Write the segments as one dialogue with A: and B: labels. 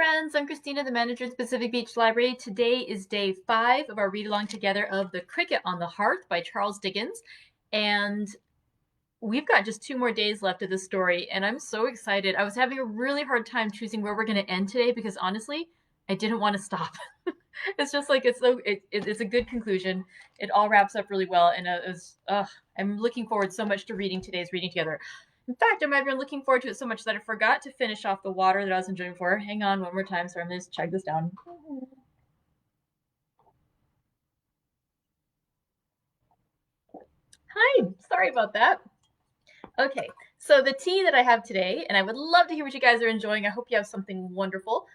A: friends, I'm Christina, the manager at Pacific Beach Library. Today is day 5 of our read-along together of The Cricket on the Hearth by Charles Dickens. And we've got just 2 more days left of this story, and I'm so excited. I was having a really hard time choosing where we're going to end today because honestly, I didn't want to stop. It's just like it's a good conclusion. It all wraps up really well, and I'm looking forward so much to reading today's reading together. In fact, I'm even looking forward to it so much that I forgot to finish off the water that I was enjoying before. Hang on one more time, so I'm going to chug this down. Hi, sorry about that. Okay, so the tea that I have today, and I would love to hear what you guys are enjoying. I hope you have something wonderful.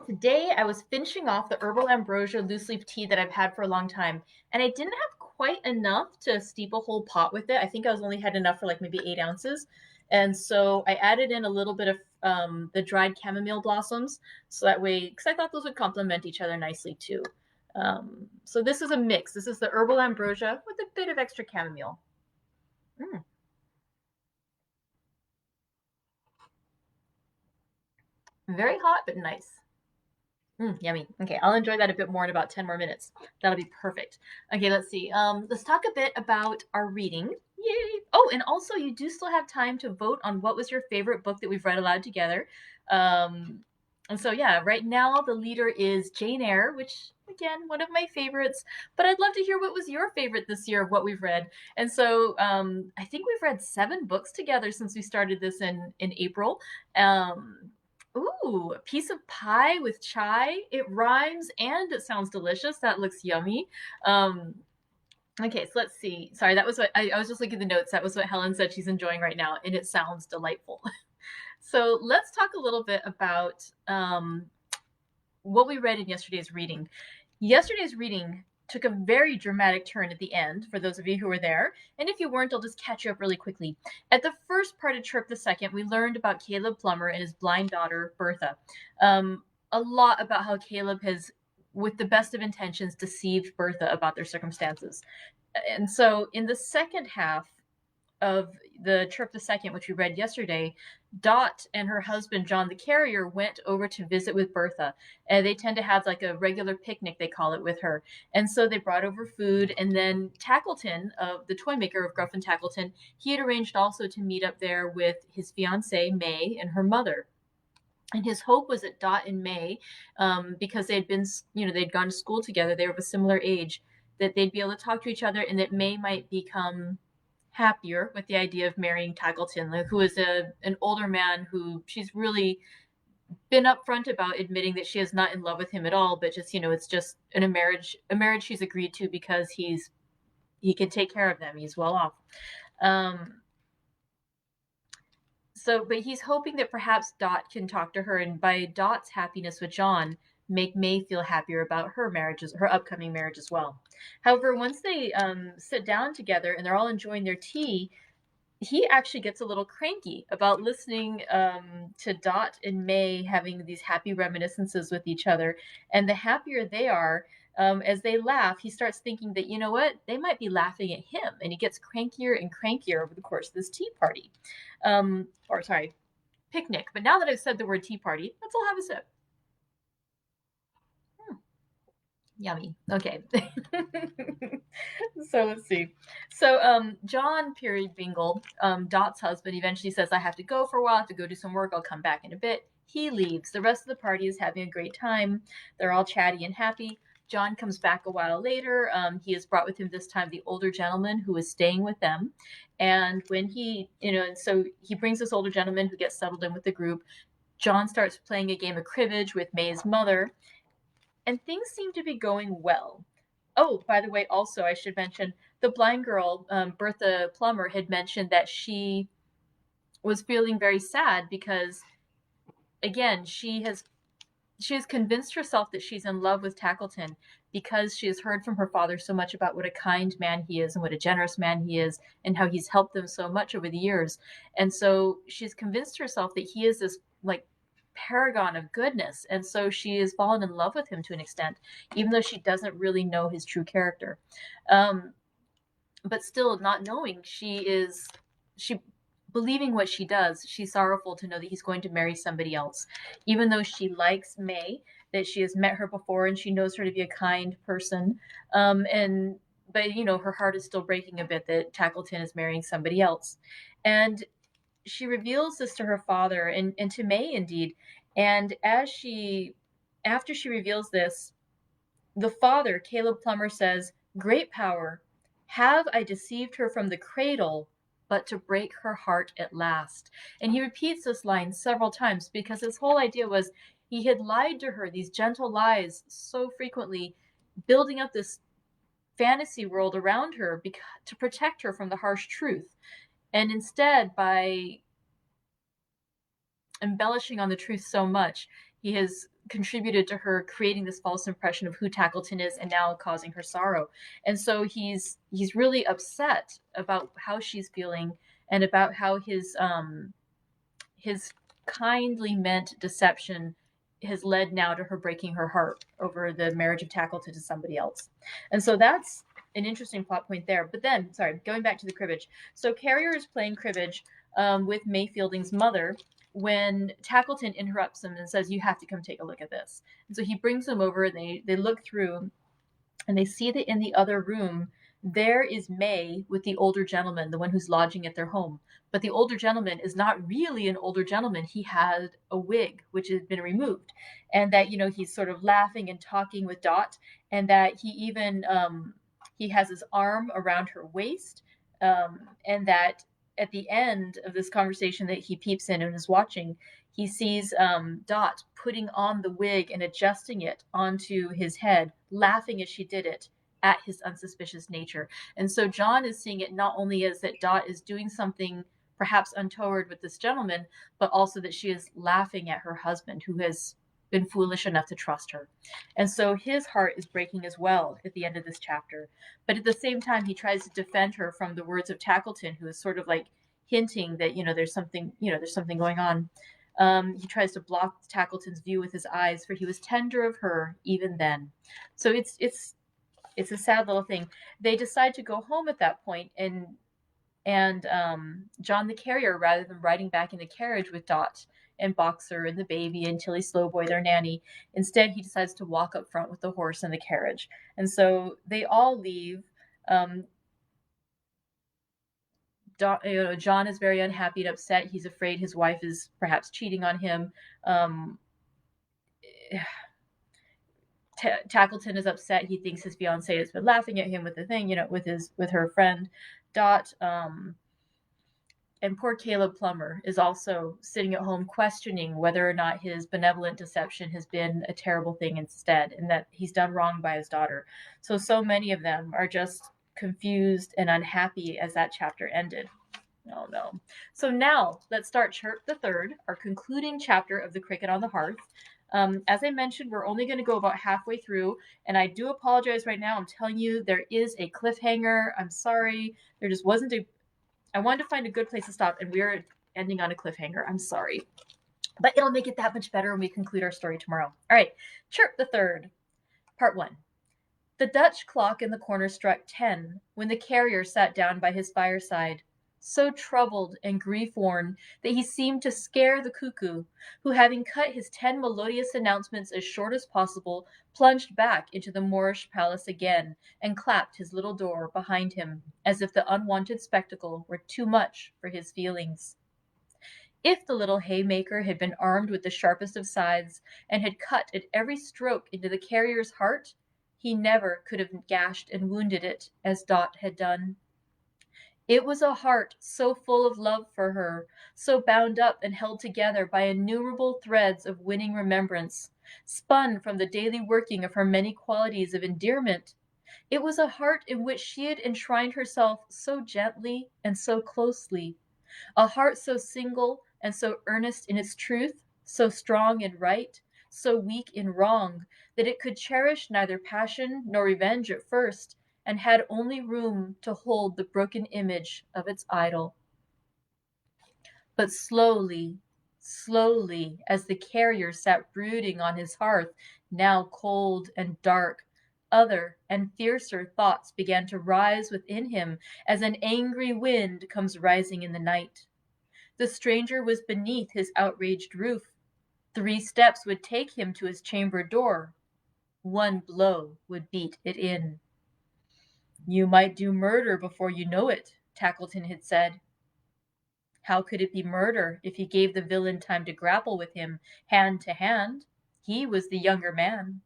A: Today I was finishing off the herbal ambrosia loose leaf tea that I've had for a long time, and I didn't have quite enough to steep a whole pot with it. I think I only had enough for like maybe 8 ounces, and so I added in a little bit of the dried chamomile blossoms, so that way, because I thought those would complement each other nicely too. So this is a mix. This is the herbal ambrosia with a bit of extra chamomile. Very hot, but nice. Yummy. Okay, I'll enjoy that a bit more in about 10 more minutes. That'll be perfect. Okay, let's see. Let's talk a bit about our reading. Yay! Oh, and also you do still have time to vote on what was your favorite book that we've read aloud together. And so yeah, right now the leader is Jane Eyre, which again, one of my favorites, but I'd love to hear what was your favorite this year of what we've read. And so I think we've read 7 books together since we started this in April. Ooh, a piece of pie with chai. It rhymes and it sounds delicious. That looks yummy. Okay, so let's see. Sorry, that was what I was just looking at the notes. That was what Helen said she's enjoying right now, and it sounds delightful. So let's talk a little bit about what we read in yesterday's reading. Yesterday's reading took a very dramatic turn at the end, for those of you who were there. And if you weren't, I'll just catch you up really quickly. At the first part of Chirp the Second, we learned about Caleb Plummer and his blind daughter, Bertha. A lot about how Caleb has, with the best of intentions, deceived Bertha about their circumstances. And so in the second half of the Chirp the Second, which we read yesterday, Dot and her husband, John the Carrier, went over to visit with Bertha. And they tend to have like a regular picnic, they call it, with her. And so they brought over food. And then Tackleton, the toy maker of Gruff and Tackleton, he had arranged also to meet up there with his fiancée, May, and her mother. And his hope was that Dot and May, because they'd been, they'd gone to school together, they were of a similar age, that they'd be able to talk to each other and that May might become happier with the idea of marrying Tackleton, who is an older man who she's really been upfront about admitting that she is not in love with him at all, but just, it's just a marriage she's agreed to because he can take care of them. He's well off. But he's hoping that perhaps Dot can talk to her, and by Dot's happiness with John, make May feel happier about her upcoming marriage as well. However, once they sit down together and they're all enjoying their tea, he actually gets a little cranky about listening to Dot and May having these happy reminiscences with each other. And the happier they are, as they laugh, he starts thinking that, you know what, they might be laughing at him. And he gets crankier and crankier over the course of this tea party. Picnic. But now that I've said the word tea party, let's all have a sip. Yummy. Okay. So let's see. So John Peerybingle, Dot's husband, eventually says, I have to go for a while. I have to go do some work. I'll come back in a bit. He leaves. The rest of the party is having a great time. They're all chatty and happy. John comes back a while later. He has brought with him this time the older gentleman who is staying with them. And when he brings this older gentleman who gets settled in with the group. John starts playing a game of cribbage with May's mother. And things seem to be going well. Oh, by the way, also, I should mention, the blind girl, Bertha Plummer, had mentioned that she was feeling very sad because, again, she has convinced herself that she's in love with Tackleton because she has heard from her father so much about what a kind man he is and what a generous man he is and how he's helped them so much over the years. And so she's convinced herself that he is this, paragon of goodness, and so she has fallen in love with him to an extent, even though she doesn't really know his true character. But still, not knowing, she believing what she does, she's sorrowful to know that he's going to marry somebody else. Even though she likes May, that she has met her before and she knows her to be a kind person. But her heart is still breaking a bit that Tackleton is marrying somebody else. And she reveals this to her father and to May indeed. And after she reveals this, the father, Caleb Plummer, says, "Great power, have I deceived her from the cradle, but to break her heart at last." And he repeats this line several times because his whole idea was he had lied to her, these gentle lies, so frequently, building up this fantasy world around her to protect her from the harsh truth. And instead, by embellishing on the truth so much, he has contributed to her creating this false impression of who Tackleton is and now causing her sorrow. And so he's really upset about how she's feeling and about how his kindly meant deception has led now to her breaking her heart over the marriage of Tackleton to somebody else. And so that's an interesting plot point there. But then, sorry, going back to the cribbage. So Carrier is playing cribbage with Mayfielding's mother when Tackleton interrupts him and says, "You have to come take a look at this." And so he brings them over and they look through and they see that in the other room, there is May with the older gentleman, the one who's lodging at their home. But the older gentleman is not really an older gentleman. He had a wig, which has been removed. And that, he's sort of laughing and talking with Dot. And that he even, he has his arm around her waist. And that at the end of this conversation that he peeps in and is watching, he sees Dot putting on the wig and adjusting it onto his head, laughing as she did it at his unsuspicious nature. And so John is seeing it not only as that Dot is doing something perhaps untoward with this gentleman, but also that she is laughing at her husband, who has been foolish enough to trust her. And so his heart is breaking as well at the end of this chapter. But at the same time, he tries to defend her from the words of Tackleton, who is sort of like hinting that, there's something going on. He tries to block Tackleton's view with his eyes, for he was tender of her even then. So it's a sad little thing. They decide to go home at that point, and John the Carrier, rather than riding back in the carriage with Dot and Boxer and the baby and Tilly Slowboy, their nanny, instead he decides to walk up front with the horse and the carriage. And so they all leave. John is very unhappy and upset. He's afraid his wife is perhaps cheating on him. Tackleton is upset. He thinks his fiancée has been laughing at him with the thing, with her friend Dot. And poor Caleb Plummer is also sitting at home questioning whether or not his benevolent deception has been a terrible thing instead, and that he's done wrong by his daughter. So many of them are just confused and unhappy as that chapter ended. Oh no. So now let's start Chirp the Third, our concluding chapter of The Cricket on the Hearth. As I mentioned, we're only going to go about halfway through, and I do apologize right now. I'm telling you, there is a cliffhanger. I'm sorry. There just wasn't I wanted to find a good place to stop, and we're ending on a cliffhanger. I'm sorry. But it'll make it that much better when we conclude our story tomorrow. All right, Chirp the Third, Part 1. The Dutch clock in the corner struck 10 when the carrier sat down by his fireside, so troubled and grief-worn that he seemed to scare the cuckoo, who, having cut his 10 melodious announcements as short as possible, plunged back into the Moorish palace again and clapped his little door behind him, as if the unwanted spectacle were too much for his feelings. If the little haymaker had been armed with the sharpest of scythes and had cut at every stroke into the carrier's heart, he never could have gashed and wounded it as Dot had done. It was a heart so full of love for her, so bound up and held together by innumerable threads of winning remembrance, spun from the daily working of her many qualities of endearment. It was a heart in which she had enshrined herself so gently and so closely, a heart so single and so earnest in its truth, so strong in right, so weak in wrong, that it could cherish neither passion nor revenge at first, and had only room to hold the broken image of its idol. But slowly, as the carrier sat brooding on his hearth, now cold and dark, other and fiercer thoughts began to rise within him as an angry wind comes rising in the night. The stranger was beneath his outraged roof. 3 steps would take him to his chamber door. 1 blow would beat it in. You might do murder before you know it, Tackleton had said. How could it be murder if he gave the villain time to grapple with him hand to hand? He was the younger man.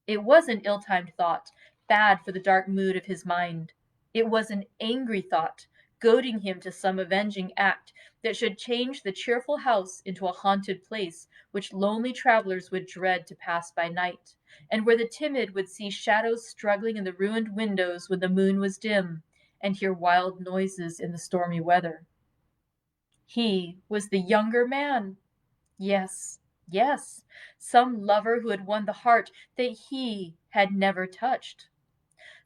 A: It was an ill-timed thought, bad for the dark mood of his mind. It was an angry thought, goading him to some avenging act that should change the cheerful house into a haunted place which lonely travelers would dread to pass by night, and where the timid would see shadows struggling in the ruined windows when the moon was dim, and hear wild noises in the stormy weather. He was the younger man. Yes, yes, some lover who had won the heart that he had never touched.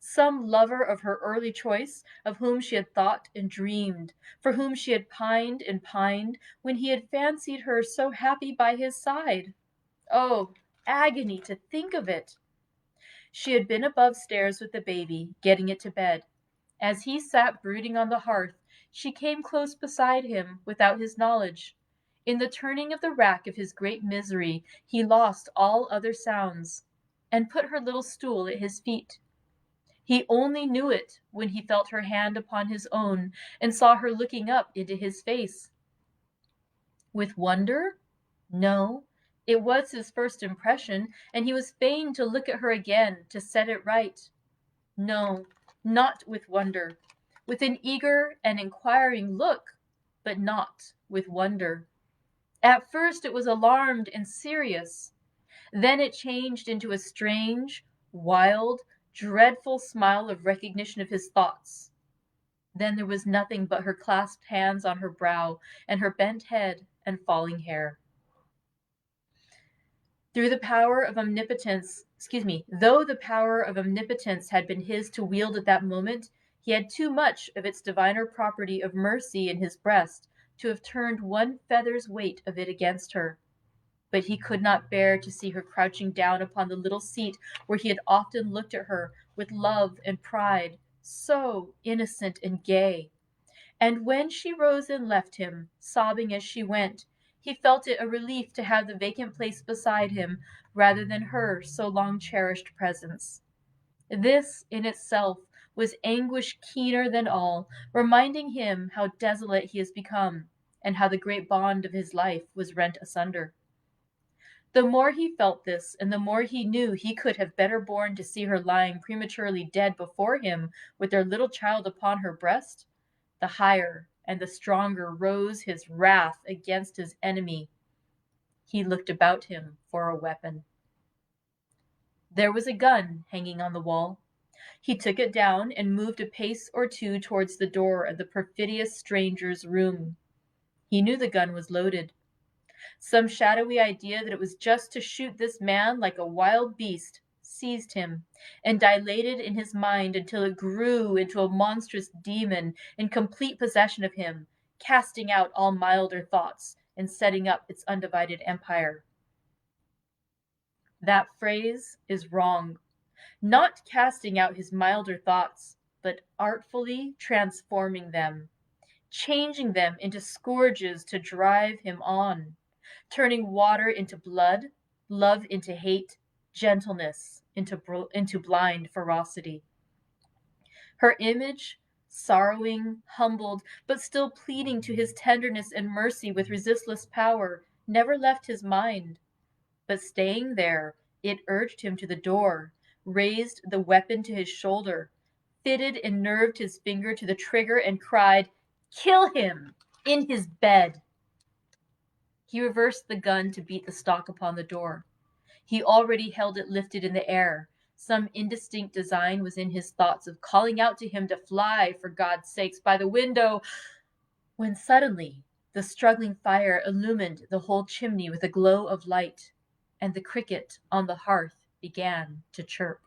A: Some lover of her early choice, of whom she had thought and dreamed, for whom she had pined and pined when he had fancied her so happy by his side. Oh, agony to think of it! She had been above stairs with the baby, getting it to bed. As he sat brooding on the hearth, she came close beside him without his knowledge. In the turning of the rack of his great misery, he lost all other sounds, and put her little stool at his feet. He only knew it when he felt her hand upon his own and saw her looking up into his face. With wonder? No, it was his first impression, and he was fain to look at her again to set it right. No, not with wonder, with an eager and inquiring look, but not with wonder. At first it was alarmed and serious. Then it changed into a strange, wild, dreadful smile of recognition of his thoughts. Then there was nothing but her clasped hands on her brow and her bent head and falling hair. Though the power of omnipotence had been his to wield at that moment, he had too much of its diviner property of mercy in his breast to have turned 1 feather's weight of it against her. But he could not bear to see her crouching down upon the little seat where he had often looked at her with love and pride, so innocent and gay. And when she rose and left him, sobbing as she went, he felt it a relief to have the vacant place beside him rather than her so long cherished presence. This in itself was anguish keener than all, reminding him how desolate he has become, and how the great bond of his life was rent asunder. The more he felt this, and the more he knew he could have better borne to see her lying prematurely dead before him with their little child upon her breast, the higher and the stronger rose his wrath against his enemy. He looked about him for a weapon. There was a gun hanging on the wall. He took it down and moved a pace or 2 towards the door of the perfidious stranger's room. He knew the gun was loaded. Some shadowy idea that it was just to shoot this man like a wild beast seized him and dilated in his mind until it grew into a monstrous demon in complete possession of him, casting out all milder thoughts and setting up its undivided empire. That phrase is wrong. Not casting out his milder thoughts, but artfully transforming them, changing them into scourges to drive him on, turning water into blood, love into hate, gentleness into blind ferocity. Her image, sorrowing, humbled, but still pleading to his tenderness and mercy with resistless power, never left his mind. But staying there, it urged him to the door, raised the weapon to his shoulder, fitted and nerved his finger to the trigger, and cried, "Kill him! In his bed!" He reversed the gun to beat the stock upon the door. He already held it lifted in the air. Some indistinct design was in his thoughts of calling out to him to fly, for God's sakes, by the window, when suddenly the struggling fire illumined the whole chimney with a glow of light, and the cricket on the hearth began to chirp.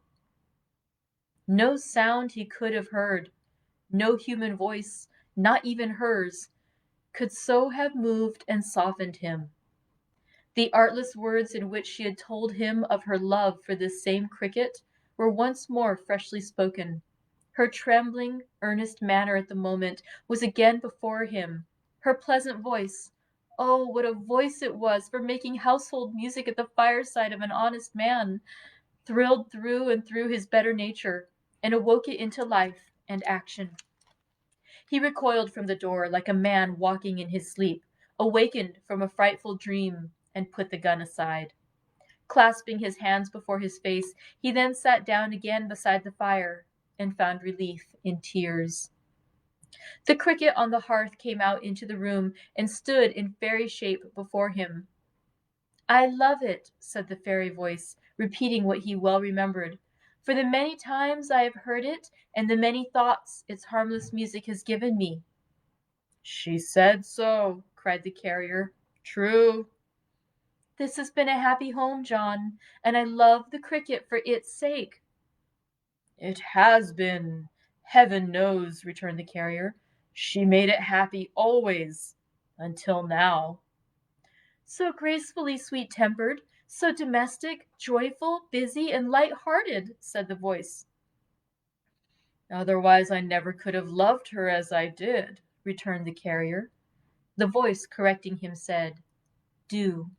A: No sound he could have heard, no human voice, not even hers, could so have moved and softened him. The artless words in which she had told him of her love for this same cricket were once more freshly spoken. Her trembling, earnest manner at the moment was again before him. Her pleasant voice, oh, what a voice it was for making household music at the fireside of an honest man, thrilled through and through his better nature, and awoke it into life and action. He recoiled from the door like a man walking in his sleep, awakened from a frightful dream, and put the gun aside. Clasping his hands before his face, he then sat down again beside the fire and found relief in tears. The cricket on the hearth came out into the room and stood in fairy shape before him. I love it, said the fairy voice, repeating what he well remembered, for the many times I have heard it and the many thoughts its harmless music has given me. She said so, cried the carrier. True. This has been a happy home, John, and I love the cricket for its sake. It has been, heaven knows, returned the carrier. She made it happy always, until now. So gracefully sweet-tempered, so domestic, joyful, busy, and light-hearted, said the voice. Otherwise I never could have loved her as I did, returned the carrier. The voice, correcting him, said, do.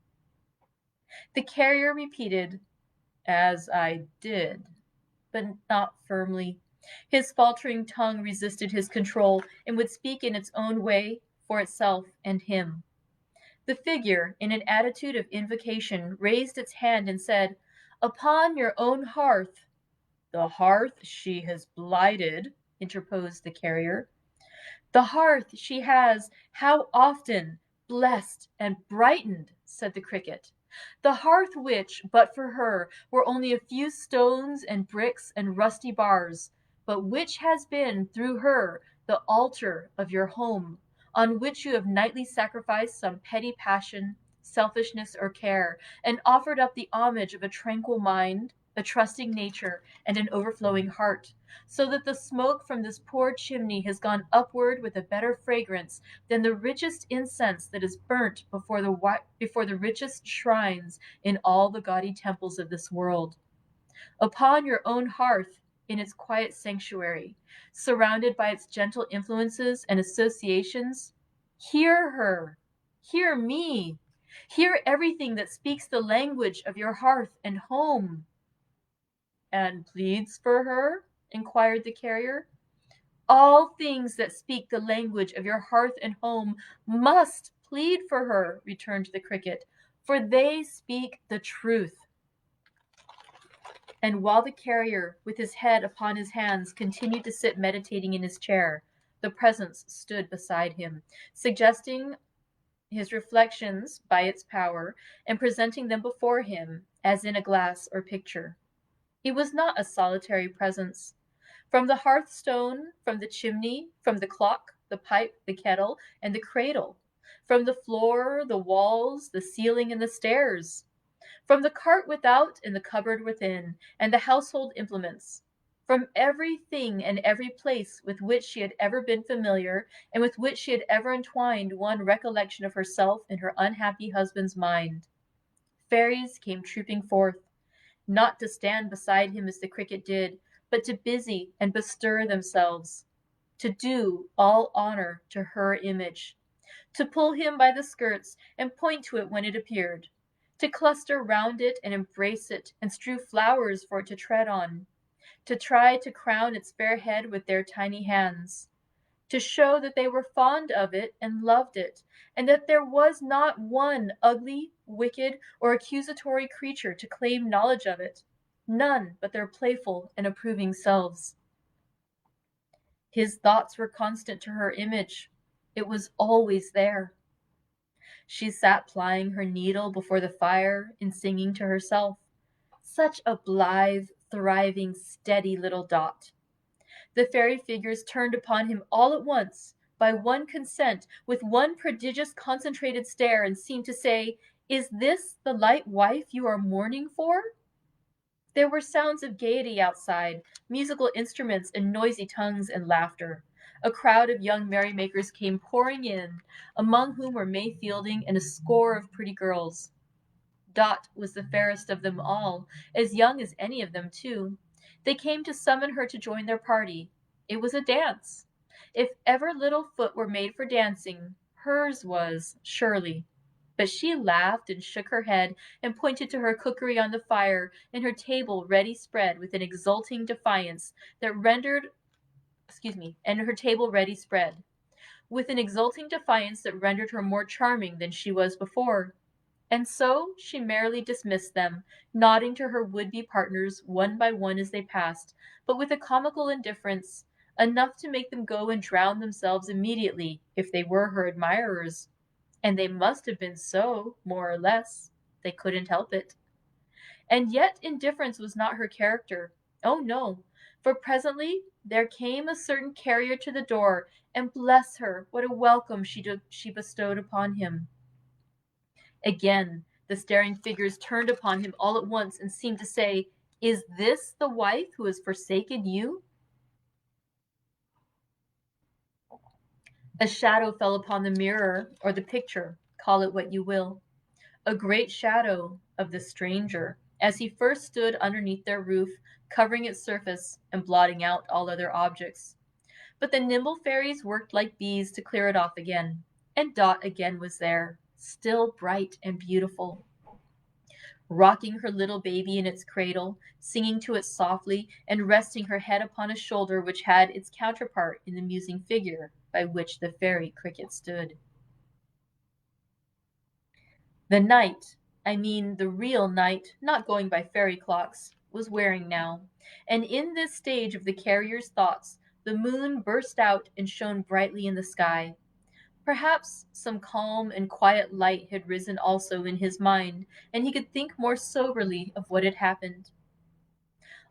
A: The carrier repeated, as I did, but not firmly. His faltering tongue resisted his control and would speak in its own way for itself and him. The figure, in an attitude of invocation, raised its hand and said, upon your own hearth. The hearth she has blighted, interposed the carrier. The hearth she has, how often, blessed and brightened, said the cricket. The hearth which, but for her, were only a few stones and bricks and rusty bars, but which has been, through her, the altar of your home, on which you have nightly sacrificed some petty passion, selfishness, or care, and offered up the homage of a tranquil mind, a trusting nature, and an overflowing heart, so that the smoke from this poor chimney has gone upward with a better fragrance than the richest incense that is burnt before the richest shrines in all the gaudy temples of this world. Upon your own hearth, in its quiet sanctuary, surrounded by its gentle influences and associations, hear her, hear me, hear everything that speaks the language of your hearth and home. And pleads for her? Inquired the carrier. All things that speak the language of your hearth and home must plead for her, returned the cricket, for they speak the truth. And while the carrier, with his head upon his hands, continued to sit meditating in his chair, the presence stood beside him, suggesting his reflections by its power, and presenting them before him as in a glass or picture. It was not a solitary presence. From the hearthstone, from the chimney, from the clock, the pipe, the kettle, and the cradle, from the floor, the walls, the ceiling, and the stairs, from the cart without and the cupboard within, and the household implements, from everything and every place with which she had ever been familiar, and with which she had ever entwined one recollection of herself in her unhappy husband's mind. Fairies came trooping forth, not to stand beside him as the cricket did, but to busy and bestir themselves, to do all honor to her image, to pull him by the skirts and point to it when it appeared, to cluster round it and embrace it and strew flowers for it to tread on, to try to crown its fair head with their tiny hands, to show that they were fond of it and loved it, and that there was not one ugly, wicked, or accusatory creature to claim knowledge of it, none but their playful and approving selves. His thoughts were constant to her image. It was always there. She sat plying her needle before the fire and singing to herself. Such a blithe, thriving, steady little Dot. The fairy figures turned upon him all at once, by one consent, with one prodigious concentrated stare, and seemed to say, is this the light wife you are mourning for? There were sounds of gaiety outside, musical instruments and noisy tongues and laughter. A crowd of young merrymakers came pouring in, among whom were May Fielding and a score of pretty girls. Dot was the fairest of them all, as young as any of them, too. They came to summon her to join their party. It was a dance. If ever little foot were made for dancing, Hers was, surely. But she laughed and shook her head and pointed to her cookery on the fire and her table ready spread with an exulting defiance that rendered, and her table ready spread, with an exulting defiance that rendered her more charming than she was before. And so she merrily dismissed them, nodding to her would-be partners one by one as they passed, but with a comical indifference, enough to make them go and drown themselves immediately if they were her admirers. And they must have been so, more or less. They couldn't help it. And yet indifference was not her character. Oh no, for presently there came a certain carrier to the door, and bless her, what a welcome she bestowed upon him. Again the staring figures turned upon him all at once and seemed to say, "Is this the wife who has forsaken you?" A shadow fell upon the mirror or the picture, call it what you will. A great shadow of the stranger, as he first stood underneath their roof, covering its surface and blotting out all other objects. But the nimble fairies worked like bees to clear it off again, and Dot again was there, still bright and beautiful, rocking her little baby in its cradle, singing to it softly, and resting her head upon a shoulder which had its counterpart in the musing figure by which the fairy cricket stood. The night, I mean the real night, not going by fairy clocks, was wearing now, and in this stage of the carrier's thoughts the moon burst out and shone brightly in the sky. Perhaps some calm and quiet light had risen also in his mind, and he could think more soberly of what had happened.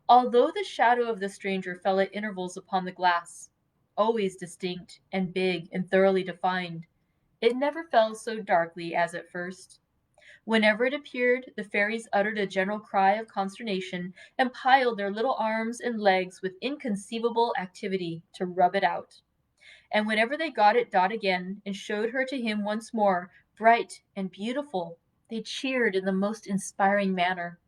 A: Although the shadow of the stranger fell at intervals upon the glass, always distinct and big and thoroughly defined, it never fell so darkly as at first. Whenever it appeared, the fairies uttered a general cry of consternation and piled their little arms and legs with inconceivable activity to rub it out. And whenever they got at Dot again and showed her to him once more, bright and beautiful, they cheered in the most inspiring manner.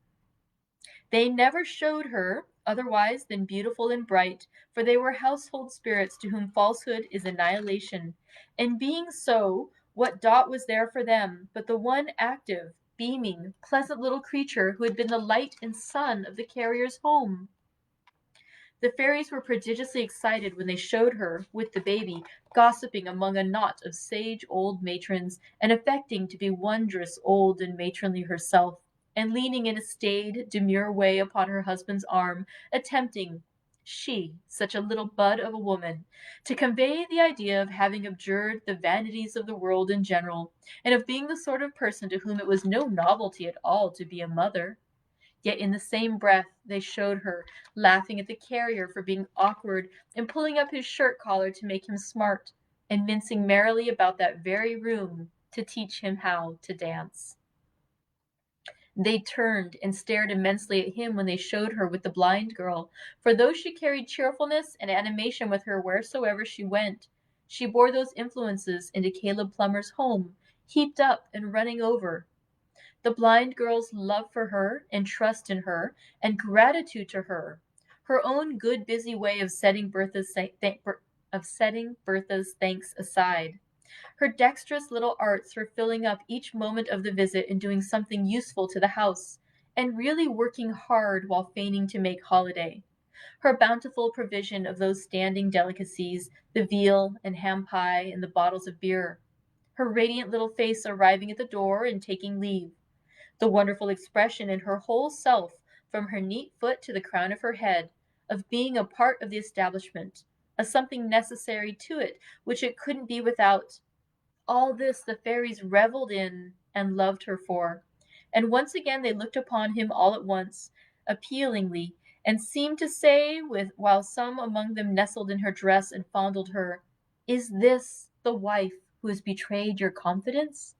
A: They never showed her otherwise than beautiful and bright, for they were household spirits to whom falsehood is annihilation, and being so, what Dot was there for them but the one active, beaming, pleasant little creature who had been the light and sun of the carrier's home? The fairies were prodigiously excited when they showed her, with the baby, gossiping among a knot of sage old matrons, and affecting to be wondrous old and matronly herself, and leaning in a staid, demure way upon her husband's arm, attempting, she, such a little bud of a woman, to convey the idea of having abjured the vanities of the world in general, and of being the sort of person to whom it was no novelty at all to be a mother. Yet in the same breath they showed her, laughing at the carrier for being awkward and pulling up his shirt collar to make him smart, and mincing merrily about that very room to teach him how to dance. They turned and stared immensely at him when they showed her with the blind girl, for though she carried cheerfulness and animation with her wheresoever she went, she bore those influences into Caleb Plummer's home, heaped up and running over. The blind girl's love for her, and trust in her, and gratitude to her, her own good busy way of setting Bertha's thanks aside, her dexterous little arts for filling up each moment of the visit and doing something useful to the house, and really working hard while feigning to make holiday, her bountiful provision of those standing delicacies, the veal and ham pie and the bottles of beer, her radiant little face arriving at the door and taking leave, the wonderful expression in her whole self, from her neat foot to the crown of her head, of being a part of the establishment, a something necessary to it which it couldn't be without. All this the fairies revelled in and loved her for, and once again they looked upon him all at once, appealingly, and seemed to say, while some among them nestled in her dress and fondled her, "Is this the wife who has betrayed your confidence?"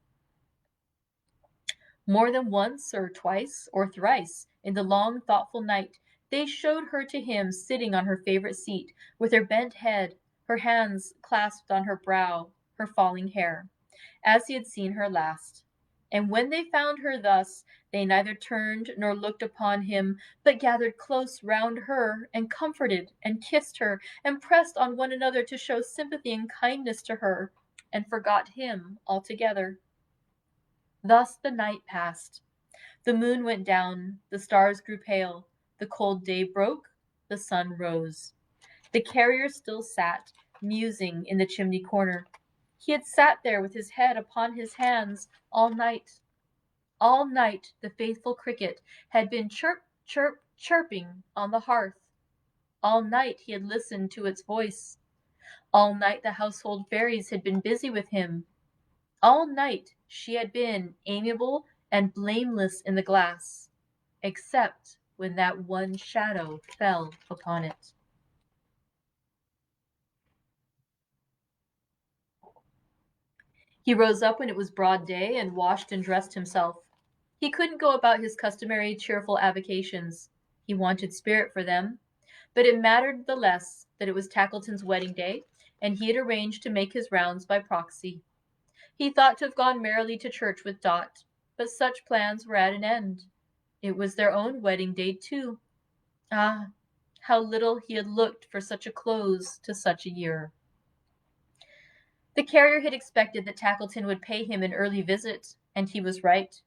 A: More than once or twice or thrice in the long thoughtful night they showed her to him sitting on her favorite seat, with her bent head, her hands clasped on her brow, her falling hair, as he had seen her last. And when they found her thus, they neither turned nor looked upon him, but gathered close round her, and comforted and kissed her, and pressed on one another to show sympathy and kindness to her, and forgot him altogether. Thus the night passed. The moon went down, the stars grew pale, the cold day broke, the sun rose. The carrier still sat, musing in the chimney corner. He had sat there with his head upon his hands all night. All night the faithful cricket had been chirp, chirp, chirping on the hearth. All night he had listened to its voice. All night the household fairies had been busy with him. All night she had been amiable and blameless in the glass, except when that one shadow fell upon it. He rose up when it was broad day and washed and dressed himself. He couldn't go about his customary cheerful avocations. He wanted spirit for them, but it mattered the less that it was Tackleton's wedding day, and he had arranged to make his rounds by proxy. He thought to have gone merrily to church with Dot, but such plans were at an end. It was their own wedding day, too. Ah, how little he had looked for such a close to such a year. The carrier had expected that Tackleton would pay him an early visit, and he was right.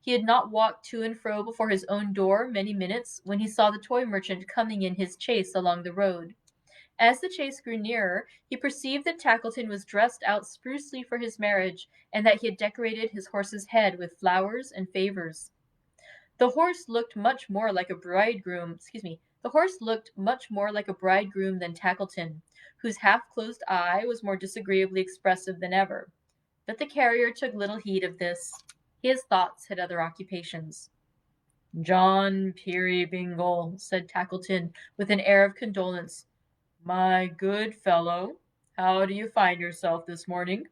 A: He had not walked to and fro before his own door many minutes when he saw the toy merchant coming in his chaise along the road. As the chaise grew nearer, he perceived that Tackleton was dressed out sprucely for his marriage, and that he had decorated his horse's head with flowers and favors. The horse looked much more like a bridegroom than Tackleton, whose half-closed eye was more disagreeably expressive than ever. But the carrier took little heed of this. His thoughts had other occupations. "John Peerybingle," said Tackleton, with an air of condolence. "My good fellow, how do you find yourself this morning?"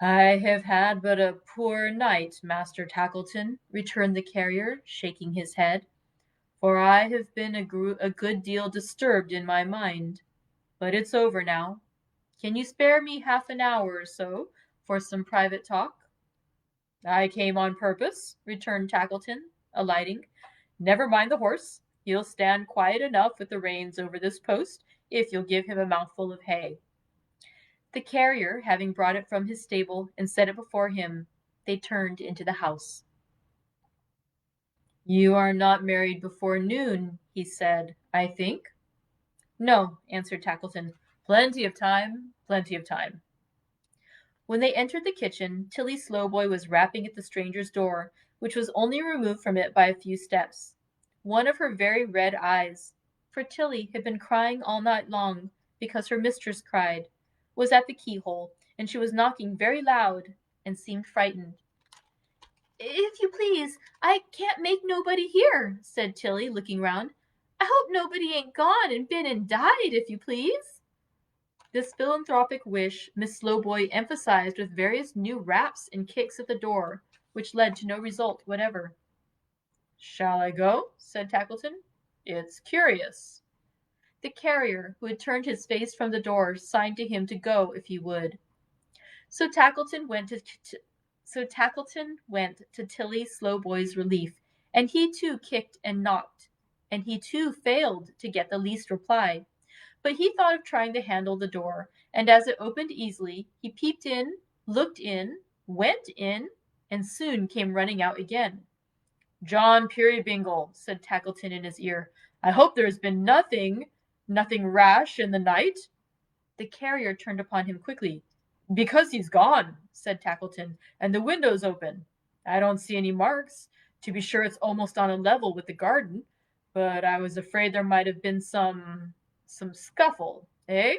A: "I have had but a poor night, Master Tackleton," returned the carrier, shaking his head, "for I have been a good deal disturbed in my mind. But it's over now. Can you spare me half an hour or so for some private talk?" "I came on purpose," returned Tackleton, alighting. "Never mind the horse. He'll stand quiet enough with the reins over this post, if you'll give him a mouthful of hay." The carrier having brought it from his stable and set it before him, they turned into the house. "You are not married before noon," he said, "I think?" "No," answered Tackleton. "Plenty of time, plenty of time." When they entered the kitchen, Tilly Slowboy was rapping at the stranger's door, which was only removed from it by a few steps. One of her very red eyes, for Tilly had been crying all night long because her mistress cried, was at the keyhole, and she was knocking very loud, and seemed frightened. "If you please, I can't make nobody hear," said Tilly, looking round. "I hope nobody ain't gone and been and died, if you please." This philanthropic wish Miss Slowboy emphasized with various new raps and kicks at the door, which led to no result whatever. "Shall I go?" said Tackleton. "It's curious." The carrier, who had turned his face from the door, signed to him to go if he would. So Tackleton went to Tilly Slowboy's relief, and he too kicked and knocked, and he too failed to get the least reply. But he thought of trying to handle the door, and as it opened easily, he peeped in, looked in, went in, and soon came running out again. "John Peerybingle," said Tackleton in his ear, "I hope there has been nothing rash in the night?" The carrier turned upon him quickly. "Because he's gone," said Tackleton, "and the window's open. I don't see any marks. To be sure, it's almost on a level with the garden, but I was afraid there might have been some scuffle, eh?"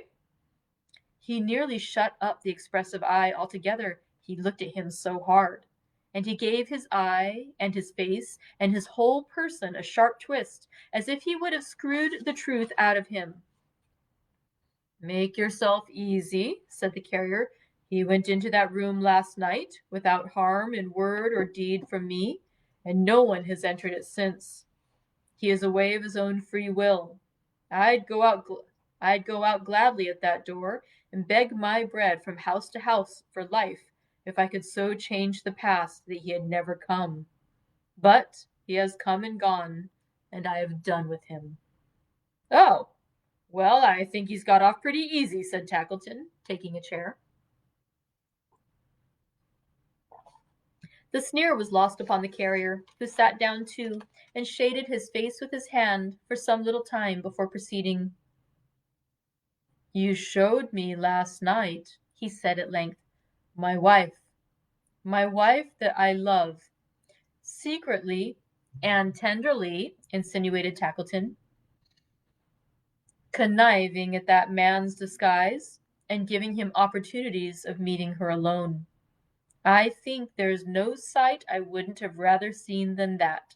A: He nearly shut up the expressive eye altogether, he looked at him so hard, and he gave his eye and his face and his whole person a sharp twist, as if he would have screwed the truth out of him. "Make yourself easy," said the carrier. "He went into that room last night, without harm in word or deed from me, and no one has entered it since. He is away of his own free will. I'd go out gladly at that door, and beg my bread from house to house for life, if I could so change the past that he had never come. But he has come and gone, and I have done with him." "Oh, well, I think he's got off pretty easy," said Tackleton. taking a chair. The sneer was lost upon the carrier, who sat down too, and shaded his face with his hand for some little time before proceeding. "You showed me last night," he said at length, "my wife that I love." "Secretly and tenderly," insinuated Tackleton. "Conniving at that man's disguise, and giving him opportunities of meeting her alone. I think there's no sight I wouldn't have rather seen than that.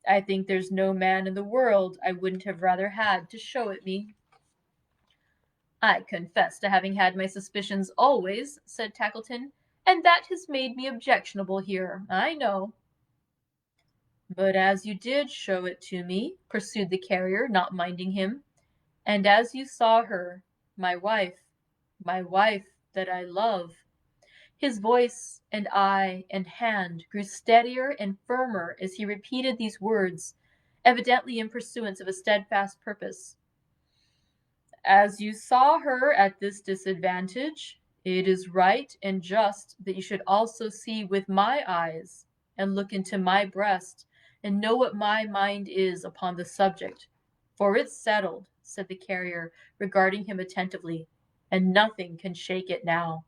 A: I think there's no man in the world I wouldn't have rather had to show it me." "I confess to having had my suspicions always," said Tackleton, "and that has made me objectionable here, I know." "But as you did show it to me," pursued the carrier, not minding him, "and as you saw her, my wife that I love." His voice and eye and hand grew steadier and firmer as he repeated these words, evidently in pursuance of a steadfast purpose. "As you saw her at this disadvantage, it is right and just that you should also see with my eyes, and look into my breast, and know what my mind is upon the subject. For it's settled," said the carrier, regarding him attentively, "and nothing can shake it now."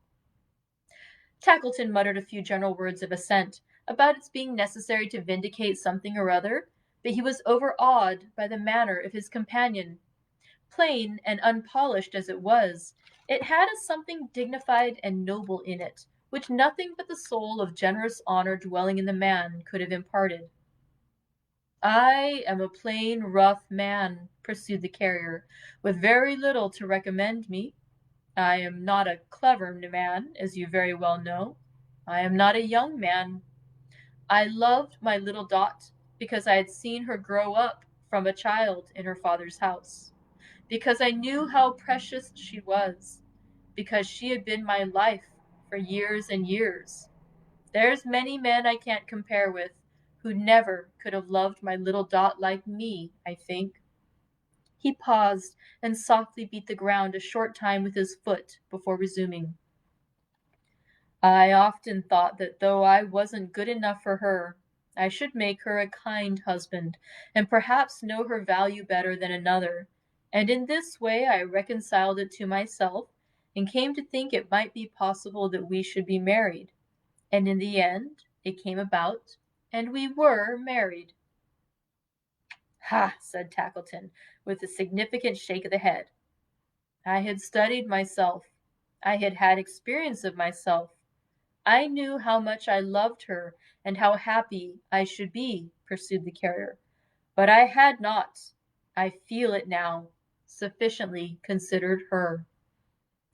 A: Tackleton muttered a few general words of assent about its being necessary to vindicate something or other, but he was overawed by the manner of his companion. Plain and unpolished as it was, it had a something dignified and noble in it, which nothing but the soul of generous honor dwelling in the man could have imparted. "I am a plain, rough man," pursued the carrier, "with very little to recommend me. I am not a clever man, as you very well know. I am not a young man. I loved my little Dot because I had seen her grow up from a child in her father's house, because I knew how precious she was, because she had been my life for years and years. There's many men I can't compare with, who never could have loved my little Dot like me, I think." He paused and softly beat the ground a short time with his foot before resuming. "I often thought that though I wasn't good enough for her, I should make her a kind husband, and perhaps know her value better than another, and in this way I reconciled it to myself, and came to think it might be possible that we should be married. And in the end it came about, and we were married." "Ha!" said Tackleton, with a significant shake of the head. "I had studied myself. I had had experience of myself. I knew how much I loved her, and how happy I should be," pursued the carrier. "But I had not, I feel it now, sufficiently considered her."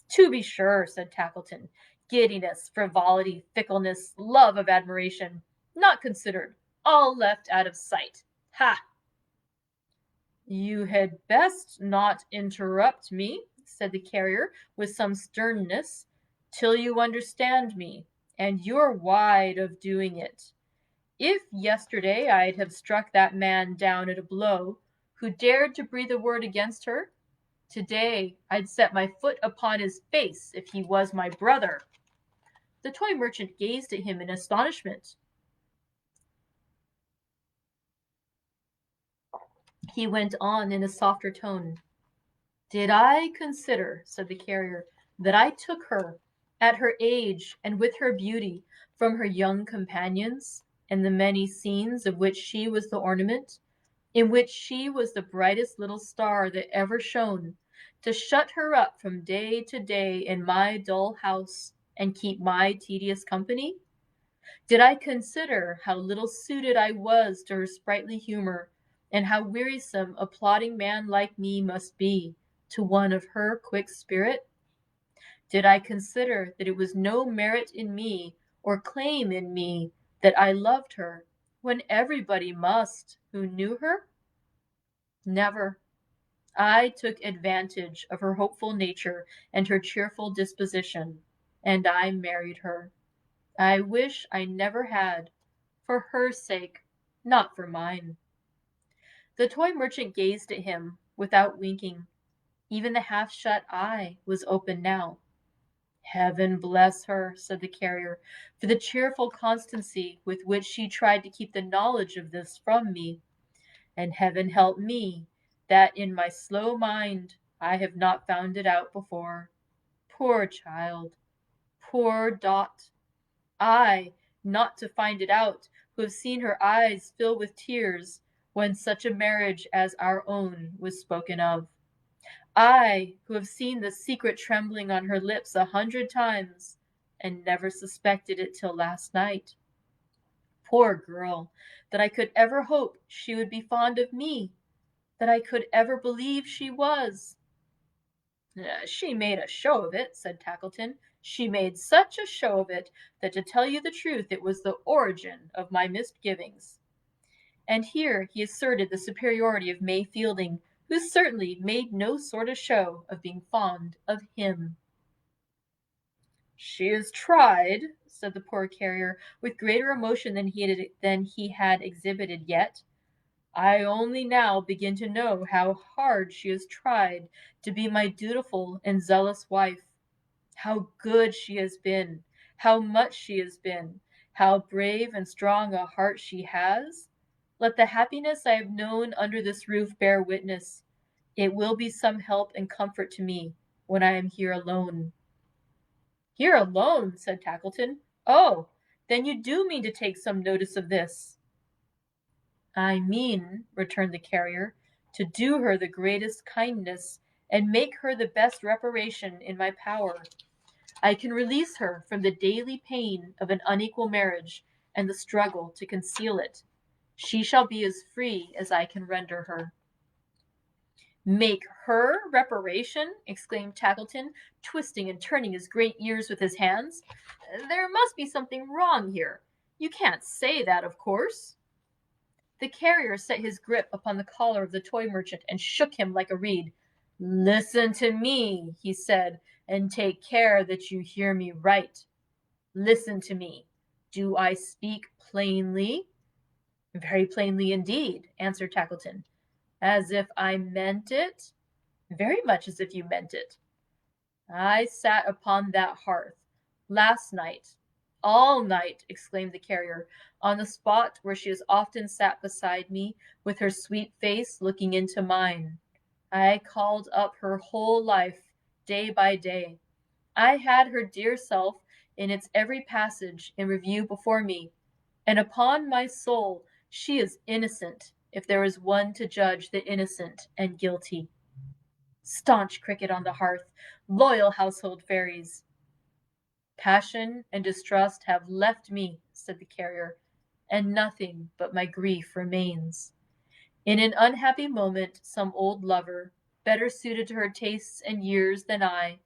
A: "To be sure," said Tackleton. "Giddiness, frivolity, fickleness, love of admiration, not considered, all left out of sight. Ha!" "You had best not interrupt me," said the carrier, with some sternness, "till you understand me, and you're wide of doing it. If yesterday I'd have struck that man down at a blow, who dared to breathe a word against her, today I'd set my foot upon his face if he was my brother." The toy merchant gazed at him in astonishment. He went on in a softer tone. "Did I consider," said the carrier, "that I took her, at her age and with her beauty, from her young companions, and the many scenes of which she was the ornament, in which she was the brightest little star that ever shone, to shut her up from day to day in my dull house, and keep my tedious company? Did I consider how little suited I was to her sprightly humor, and how wearisome a plodding man like me must be to one of her quick spirit? Did I consider that it was no merit in me, or claim in me, that I loved her, when everybody must who knew her? Never. I took advantage of her hopeful nature and her cheerful disposition, and I married her. I wish I never had, for her sake, not for mine." The toy merchant gazed at him without winking. Even the half-shut eye was open now. Heaven bless her, said the carrier, for the cheerful constancy with which she tried to keep the knowledge of this from me. And heaven help me, that in my slow mind I have not found it out before. Poor child, poor Dot! I, not to find it out, who have seen her eyes fill with tears when such a marriage as our own was spoken of. I, who have seen the secret trembling on her lips 100 times, and never suspected it till last night. Poor girl, that I could ever hope she would be fond of me, that I could ever believe she was. She made a show of it, said Tackleton. She made such a show of it, that to tell you the truth, it was the origin of my misgivings. And here he asserted the superiority of May Fielding, who certainly made no sort of show of being fond of him. She is tried, said the poor carrier, with greater emotion than he had exhibited yet. I only now begin to know how hard she has tried to be my dutiful and zealous wife. How good she has been, how much she has been, how brave and strong a heart she has. Let the happiness I have known under this roof bear witness. It will be some help and comfort to me when I am here alone. Here alone, said Tackleton. Oh, then you do mean to take some notice of this. I mean, returned the carrier, to do her the greatest kindness, and make her the best reparation in my power. I can release her from the daily pain of an unequal marriage and the struggle to conceal it. She shall be as free as I can render her. Make her reparation? Exclaimed Tackleton, twisting and turning his great ears with his hands. There must be something wrong here. You can't say that, of course. The carrier set his grip upon the collar of the toy merchant and shook him like a reed. Listen to me, he said, and take care that you hear me right. Listen to me. Do I speak plainly? Very plainly indeed, answered Tackleton. As if I meant it? Very much as if you meant it. I sat upon that hearth last night, all night, exclaimed the carrier, on the spot where she has often sat beside me, with her sweet face looking into mine. I called up her whole life, day by day. I had her dear self in its every passage in review before me, and upon my soul she is innocent, if there is one to judge the innocent and guilty. Staunch cricket on the hearth, loyal household fairies. Passion and distrust have left me, said the carrier, and nothing but my grief remains. In an unhappy moment, some old lover, better suited to her tastes and years than I,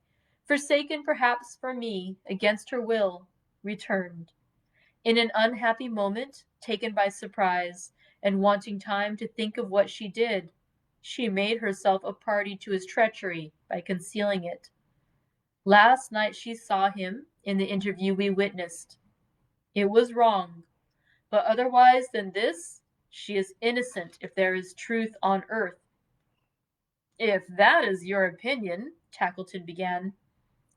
A: forsaken perhaps for me against her will, returned. In an unhappy moment, taken by surprise, and wanting time to think of what she did, she made herself a party to his treachery by concealing it. Last night she saw him in the interview we witnessed. It was wrong, but otherwise than this, she is innocent if there is truth on earth. If that is your opinion, Tackleton began.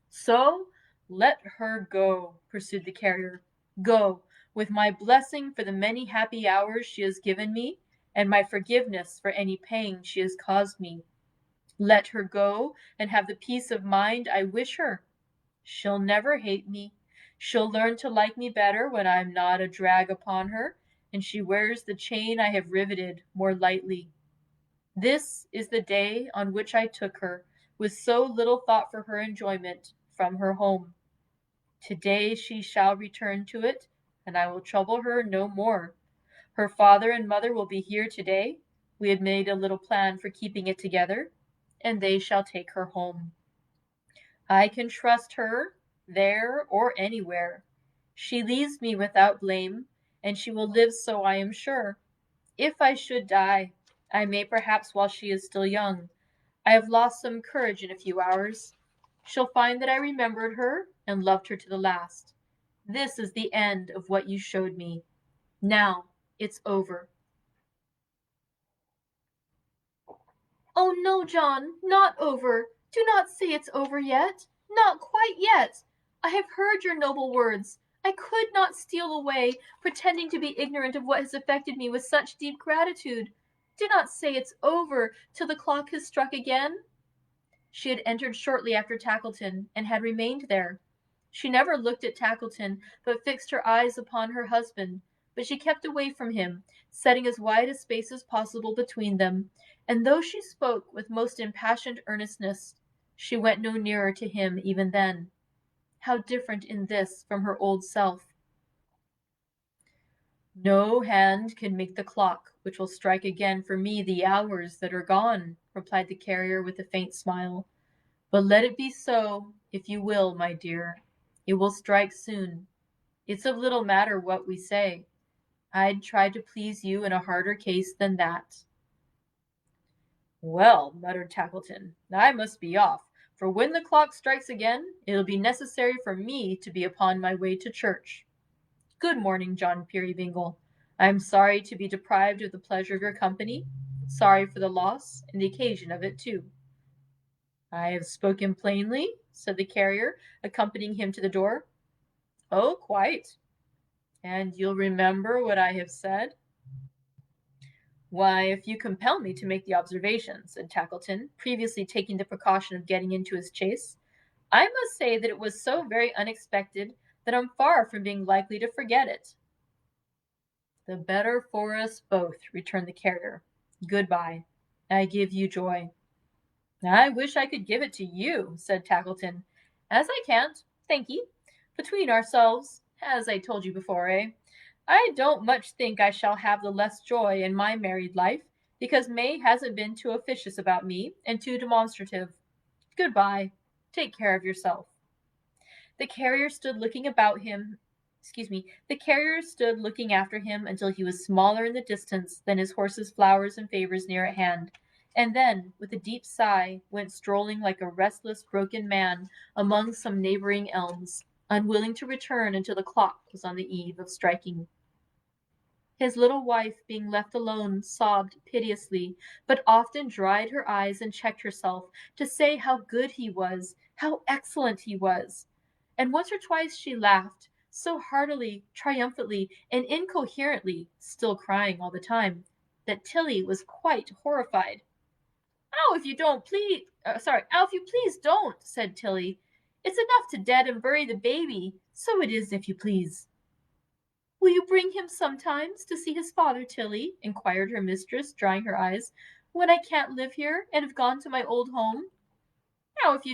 A: So let her go, pursued the carrier. Go, with my blessing for the many happy hours she has given me, and my forgiveness for any pain she has caused me. Let her go, and have the peace of mind I wish her. She'll never hate me. She'll learn to like me better when I'm not a drag upon her, and she wears the chain I have riveted more lightly. This is the day on which I took her, with so little thought for her enjoyment, from her home. Today she shall return to it, and I will trouble her no more. Her father and mother will be here today. We had made a little plan for keeping it together, and they shall take her home. I can trust her, there or anywhere. She leaves me without blame, and she will live so, I am sure. If I should die, I may perhaps while she is still young. I have lost some courage in a few hours. She'll find that I remembered her and loved her to the last. This is the end of what you showed me. Now it's over. Oh, no, John, not over. Do not say it's over yet. Not quite yet. I have heard your noble words. I could not steal away, pretending to be ignorant of what has affected me with such deep gratitude. Do not say it's over till the clock has struck again." She had entered shortly after Tackleton, and had remained there. She never looked at Tackleton, but fixed her eyes upon her husband, but she kept away from him, setting as wide a space as possible between them, and though she spoke with most impassioned earnestness, she went no nearer to him even then. How different in this from her old self! "No hand can make the clock which will strike again for me the hours that are gone," replied the carrier with a faint smile. "But let it be so, if you will, my dear. It will strike soon. It's of little matter what we say. I'd try to please you in a harder case than that." "Well," muttered Tackleton, "I must be off, for when the clock strikes again, it'll be necessary for me to be upon my way to church. Good morning, John Peerybingle. I am sorry to be deprived of the pleasure of your company, sorry for the loss, and the occasion of it too." "I have spoken plainly?" said the carrier, accompanying him to the door. "Oh, quite. And you'll remember what I have said?" "Why, if you compel me to make the observation," said Tackleton, previously taking the precaution of getting into his chaise, "I must say that it was so very unexpected that I'm far from being likely to forget it." "The better for us both," returned the carrier. "Good-bye. I give you joy." "I wish I could give it to you," said Tackleton. "As I can't, thank'ee. Between ourselves, as I told you before, I don't much think I shall have the less joy in my married life, because May hasn't been too officious about me, and too demonstrative. Good-bye. Take care of yourself." The carrier stood looking after him until he was smaller in the distance than his horse's flowers and favors near at hand, and then, with a deep sigh, went strolling like a restless, broken man among some neighboring elms, unwilling to return until the clock was on the eve of striking. His little wife, being left alone, sobbed piteously, but often dried her eyes and checked herself to say how good he was, how excellent he was. And once or twice she laughed, so heartily, triumphantly, and incoherently, still crying all the time, that Tilly was quite horrified. If you please don't," said Tilly. "It's enough to dead and bury the baby, so it is, if you please." "Will you bring him sometimes to see his father, Tilly?" inquired her mistress, drying her eyes, "when I can't live here, and have gone to my old home?" If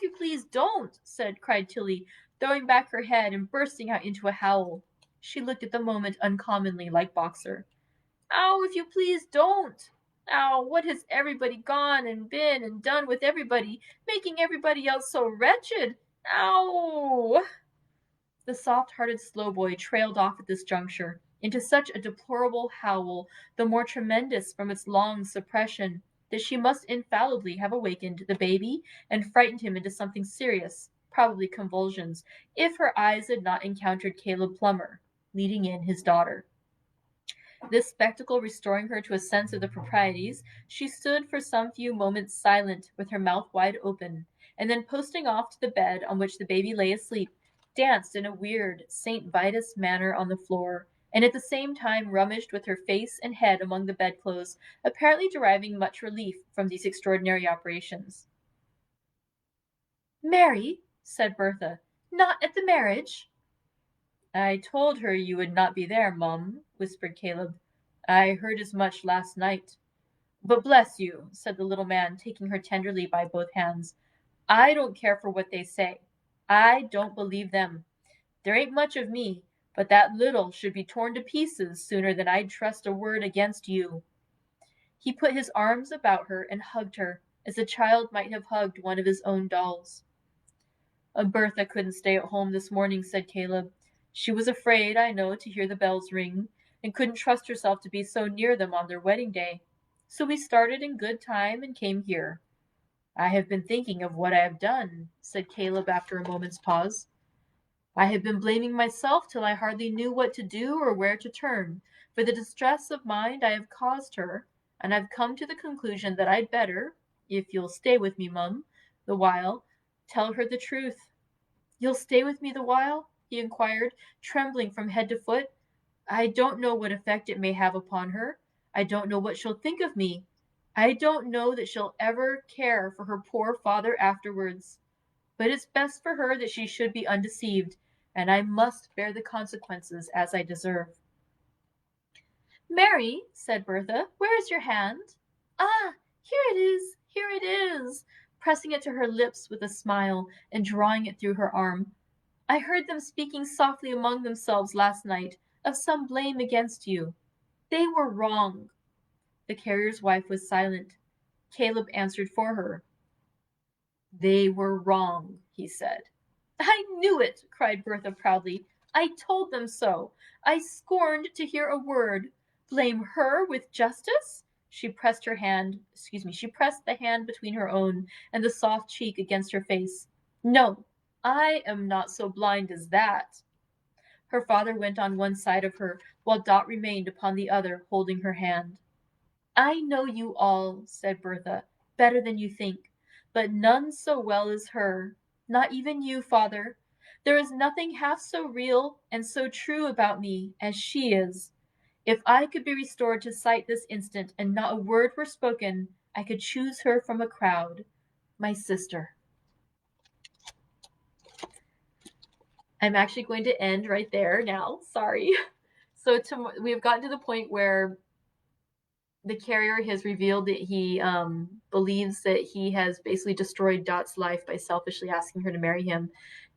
A: you please don't," cried Tilly, throwing back her head and bursting out into a howl. She looked at the moment uncommonly like Boxer. If you please don't. What has everybody gone and been and done with everybody, making everybody else so wretched? Ow! The soft-hearted Slowboy trailed off at this juncture into such a deplorable howl, the more tremendous from its long suppression, that she must infallibly have awakened the baby and frightened him into something serious, probably convulsions, if her eyes had not encountered Caleb Plummer, leading in his daughter. This spectacle restoring her to a sense of the proprieties, she stood for some few moments silent, with her mouth wide open, and then posting off to the bed on which the baby lay asleep, danced in a weird St. Vitus manner on the floor, and at the same time rummaged with her face and head among the bedclothes, apparently deriving much relief from these extraordinary operations. "Mary," said Bertha, "not at the marriage?" "I told her you would not be there, mum," whispered Caleb. "I heard as much last night. But bless you," said the little man, taking her tenderly by both hands, "I don't care for what they say. I don't believe them. There ain't much of me, but that little should be torn to pieces sooner than I'd trust a word against you." He put his arms about her and hugged her, as a child might have hugged one of his own dolls. "Bertha couldn't stay at home this morning," said Caleb. "She was afraid, I know, to hear the bells ring, and couldn't trust herself to be so near them on their wedding day. So we started in good time and came here. I have been thinking of what I have done," said Caleb after a moment's pause. "I have been blaming myself till I hardly knew what to do or where to turn, for the distress of mind I have caused her, and I've come to the conclusion that I'd better, if you'll stay with me, mum, the while, tell her the truth. You'll stay with me the while? He inquired, trembling from head to foot. I don't know what effect it may have upon her. I don't know what she'll think of me. I don't know that she'll ever care for her poor father afterwards. But it's best for her that she should be undeceived, and I must bear the consequences as I deserve. Mary, said Bertha, where is your hand? Ah, here it is, pressing it to her lips with a smile and drawing it through her arm. I heard them speaking softly among themselves last night of some blame against you. They were wrong. The carrier's wife was silent. Caleb answered for her. They were wrong, he said. I knew it, cried Bertha proudly. I told them so. I scorned to hear a word. Blame her with justice? She pressed the hand between her own and the soft cheek against her face. No, I am not so blind as that. Her father went on one side of her, while Dot remained upon the other, holding her hand. I know you all, said Bertha, better than you think, but none so well as her. Not even you, father. There is nothing half so real and so true about me as she is. If I could be restored to sight this instant, and not a word were spoken, I could choose her from a crowd. My sister. I'm actually going to end right there now. Sorry. So we have gotten to the point where the carrier has revealed that he believes that he has basically destroyed Dot's life by selfishly asking her to marry him,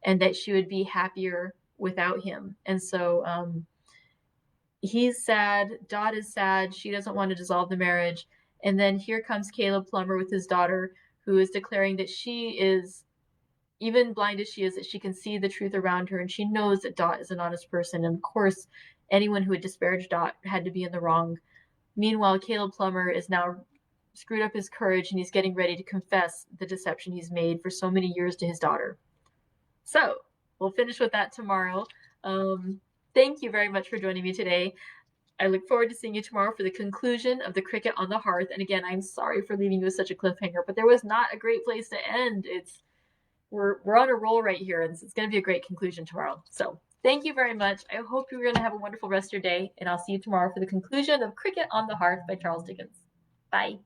A: and that she would be happier without him. And so he's sad. Dot is sad. She doesn't want to dissolve the marriage. And then here comes Caleb Plummer with his daughter, who is declaring that she is, even blind as she is, that she can see the truth around her, and she knows that Dot is an honest person. And of course, anyone who had disparaged Dot had to be in the wrong. Meanwhile, Caleb Plummer is now screwed up his courage, and he's getting ready to confess the deception he's made for so many years to his daughter. So we'll finish with that tomorrow. Thank you very much for joining me today. I look forward to seeing you tomorrow for the conclusion of The Cricket on the Hearth. And again, I'm sorry for leaving you with such a cliffhanger, but there was not a great place to end. We're on a roll right here, and it's going to be a great conclusion tomorrow. So thank you very much. I hope you're going to have a wonderful rest of your day, and I'll see you tomorrow for the conclusion of Cricket on the Hearth by Charles Dickens. Bye.